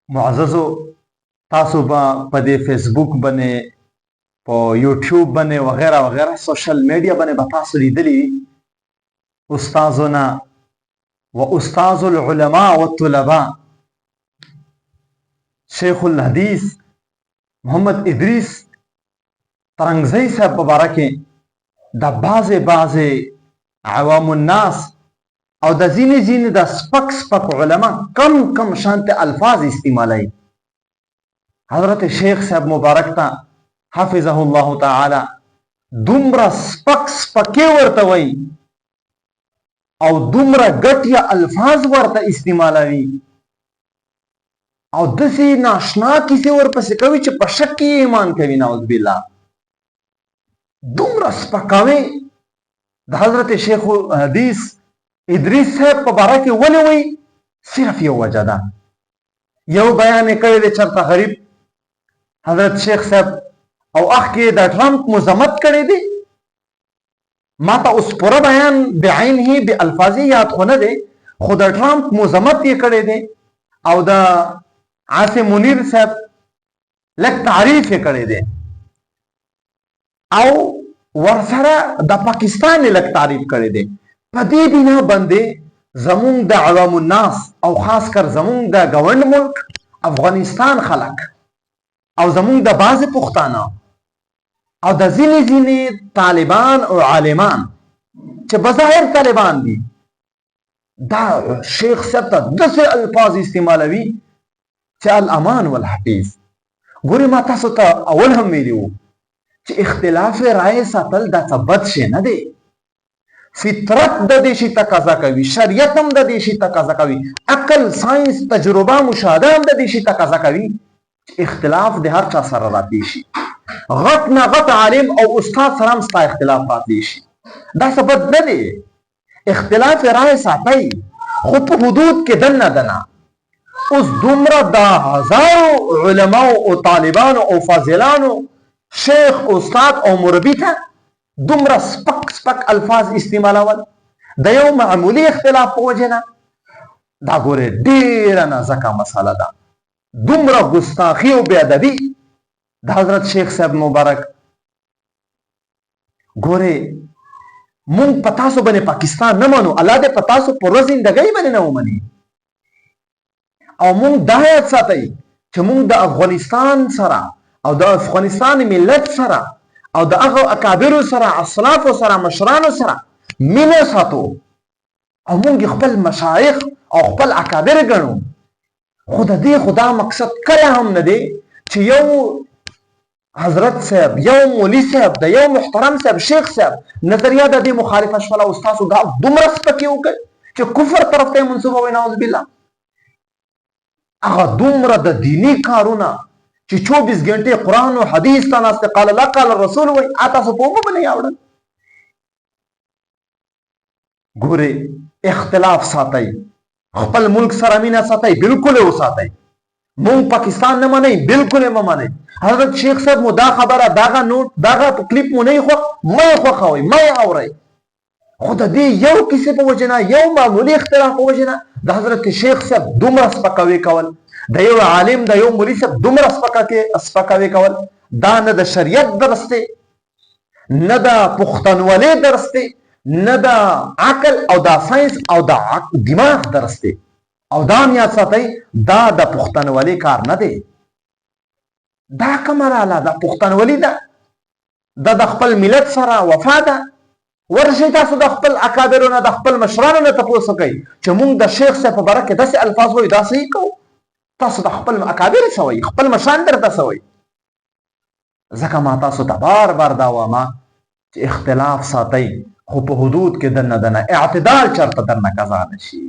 معززو تاسو په دې فیسبوک باندې په یوټیوب باندې وغیرہ وغیرہ سوشل میډیا باندې به تاسو لیدلی استادنا و استاد العلماء والطلباء شیخ الحدیث محمد ادریس ترنګزی صاحب مبارکه د بعضې عوام الناس او د ځینې د سپک علما کم شانت الفاظ استعمالوي. حضرت شیخ صاحب مبارک ته حفظه الله تعالی دومره سپکې ورته وایي او دومره ګټیا الفاظ ورته استعمالوي او داسې ناشنا کیسې ورپسې کوي چې په شک کې ایمان کوي. نعوذ بالله دومره سپکاوي د حضرت شیخ حدیث ادریس صاحب په باره کې ولې وایي؟ صرف یو وجه ده. یو بیان یې کړی دی چېرته غریب حضرت شیخ صاحب او اخ کې د ټرمپ مذمت کړی دی. ما ته اوس پوره بیان بعینه به الفاظي یاد خو نه دی، خو د ټرمپ مذمت یې کړی دی او د عاصم منیر صاحب لږ تعریف یې کړی دی او ورسره د پاکستان یې لږ تعریف کړی دی. په دې بنا باندې زمونږ د عوام الناس او خاص کر زمونږ د ګاونډ ملک افغانستان خلک او زمونږ د بعضې پښتانه او د ځینې طالبان او عالمان چې بظاهر طالبان دي دا شیخ صاحب ته داسې الفاظ استعمالوي چې الامان والحفیظ. ګورې ما تاسو ته اول هم ویلي وو چې اختلاف رائے ساتل دا څه بد شی نه دی. فطرت د دې شي تقاضا کوي، شریعت هم د دې شي تقاضا کوي، عقل ساينس تجربه مشاهده هم د دې شي تقاضا کوي چې اختلاف د هر چا سره راتلی شي. غټ نه غټ عالم او استاد سره هم ستا اختلاف راتلی شي. دا څه بد نه دی. اختلاف رائے ساتئ خو په حدود کې دننه. اوس دومره د هزارو علماو او طالبانو او فاضلانو شیخ استاد او مربي ته دومره سپک الفاظ استعمالول د یو معمولی اختلاف په وجه نه، دا ګوره ډیره نازکه مساله ده. دومره ګستاخي او بې ادبي د حضرت شیخ صاحب مبارک. ګوره مونږ په تاسو باندې پاکستان نه منو، الله دې په تاسو په ورځ زندګۍ باندې نه ومني. او مونږ دا یاد ساتئ چې مونږ د افغانستان سره او د افغانستان ملت سره او د هغه اکابرو سره اصلافو سره مشرانو سره مینه ساتو او مونږ خپل مشایخ او خپل اکابر ګڼو. خو د دې خدا مقصد کله هم نه دی چې یو حضرت صاحب، یو مولوي صاحب، د یو محترم صاحب، شیخ صاحب نظریه د دې مخالفه شوله او ستاسو دا دومره سپکې وکړئ چې کفر طرف ته یې منسوبوئ. نعوذ بالله. هغه دومره د دیني کارونه چې 24 غنټې قرآن او حدیث ته ناست قال الله قال الرسول وایي، تاسو په اوبو باندې یاوړل. ګورې اختلاف ساتئ، خپل ملک سره مینه ساتئ، بالکل یې وساتئ. مونږ پاکستان نه منئ، بالکل یې مه منئ. حضرت شیخ صاحب مو دا خبره دغه نوټ دغه کلیپ مو نه یې خوښ، مه یې خوښوئ، مه یې اورئ. خو د دې یو کیسې په وجه نه، یو معمولي اختلاف په وجه نه د حضرت شیخ صاحب دومره سپکاوي کول، د یو عالم د یو مولوي صاحب دومره سپکاوي کول، دا نه د شریعت درس دی، نه د پښتونولۍ درس دی، نه د عقل او د ساينس او د دماغ درس دی. او دا هم یاد ساتئ دا د پښتونولۍ کار نه دی. دا کومه راله د پښتونولي ده، دا د خپل ملت سره وفا ده. ورشئ تاسو د خپل اکابرو نه د خپل مشرانو نه تپوس وکئ چې مونږ د شیخ صاحب په باره کې داسې الفاظ وایو، دا صحیح کوو. تاسو د خپل اکابر څه وایي، خپل مشران درته څه وایي. ځکه ما تاسو ته بار دا وامه چې اختلاف ساتئ خو په حدود کې دننه اعتدال چرته درنه قضا نه شي.